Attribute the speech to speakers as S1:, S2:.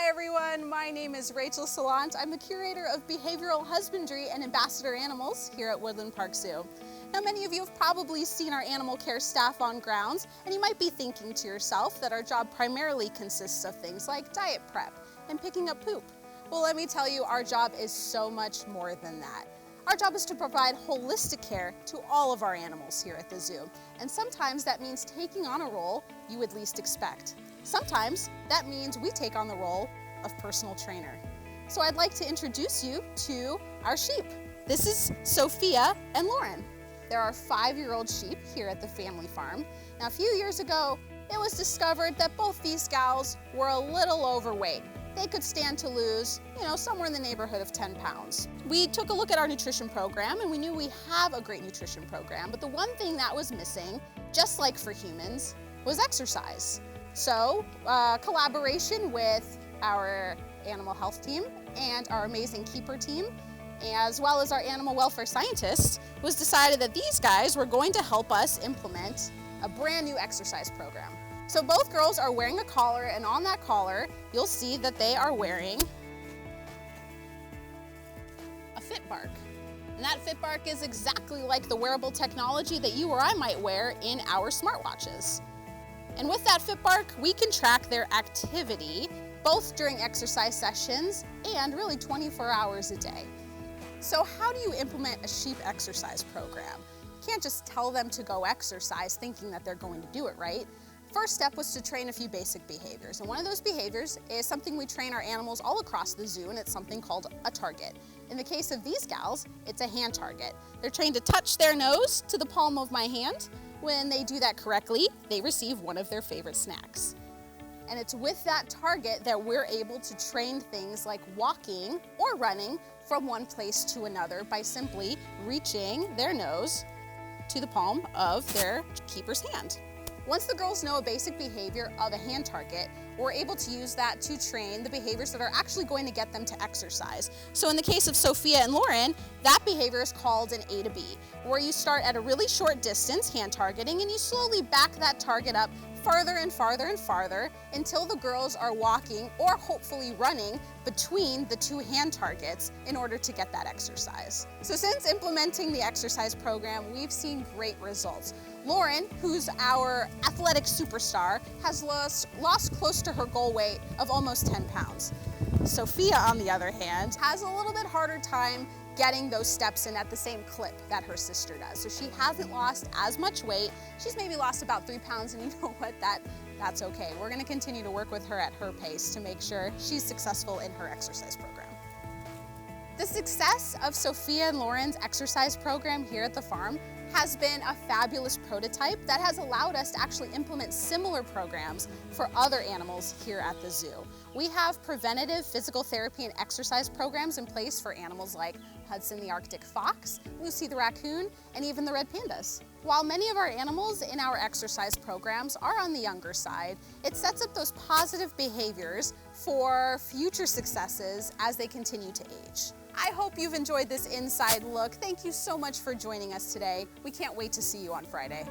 S1: everyone, my name is Rachel Salant. I'm the Curator of Behavioral Husbandry and Ambassador Animals here at Woodland Park Zoo. Now, many of you have probably seen our animal care staff on grounds, and you might be thinking to yourself that our job primarily consists of things like diet prep and picking up poop. Well, let me tell you, our job is so much more than that. Our job is to provide holistic care to all of our animals here at the zoo, and sometimes that means taking on a role you would least expect. Sometimes that means we take on the role of personal trainer. So I'd like to introduce you to our sheep. This is Sophia and Lauren. There are 5-year-old sheep here at the family farm. Now, a few years ago, it was discovered that both these gals were a little overweight. They could stand to lose, somewhere in the neighborhood of 10 pounds. We took a look at our nutrition program, and we knew we have a great nutrition program, but the one thing that was missing, just like for humans, was exercise. So, collaboration with our animal health team and our amazing keeper team, as well as our animal welfare scientists, was decided that these guys were going to help us implement a brand new exercise program. So both girls are wearing a collar, and on that collar, you'll see that they are wearing a FitBark. And that FitBark is exactly like the wearable technology that you or I might wear in our smartwatches. And with that FitBark, we can track their activity, both during exercise sessions and really 24 hours a day. So how do you implement a sheep exercise program? You can't just tell them to go exercise thinking that they're going to do it, right? First step was to train a few basic behaviors. And one of those behaviors is something we train our animals all across the zoo, and it's something called a target. In the case of these gals, it's a hand target. They're trained to touch their nose to the palm of my hand. When they do that correctly, they receive one of their favorite snacks. And it's with that target that we're able to train things like walking or running from one place to another by simply reaching their nose to the palm of their keeper's hand. Once the girls know a basic behavior of a hand target, we're able to use that to train the behaviors that are actually going to get them to exercise. So in the case of Sophia and Lauren, that behavior is called an A to B, where you start at a really short distance, hand targeting, and you slowly back that target up farther and farther and farther until the girls are walking or hopefully running between the two hand targets in order to get that exercise. So since implementing the exercise program, we've seen great results. Lauren, who's our athletic superstar, has lost close to her goal weight of almost 10 pounds. Sophia, on the other hand, has a little bit harder time getting those steps in at the same clip that her sister does. So she hasn't lost as much weight. She's maybe lost about 3 pounds, and you know what, that's okay. We're gonna continue to work with her at her pace to make sure she's successful in her exercise program. The success of Sophia and Lauren's exercise program here at the farm has been a fabulous prototype that has allowed us to actually implement similar programs for other animals here at the zoo. We have preventative physical therapy and exercise programs in place for animals like Hudson the Arctic fox, Lucy the raccoon, and even the red pandas. While many of our animals in our exercise programs are on the younger side, it sets up those positive behaviors for future successes as they continue to age. I hope you've enjoyed this inside look. Thank you so much for joining us today. We can't wait to see you on Friday.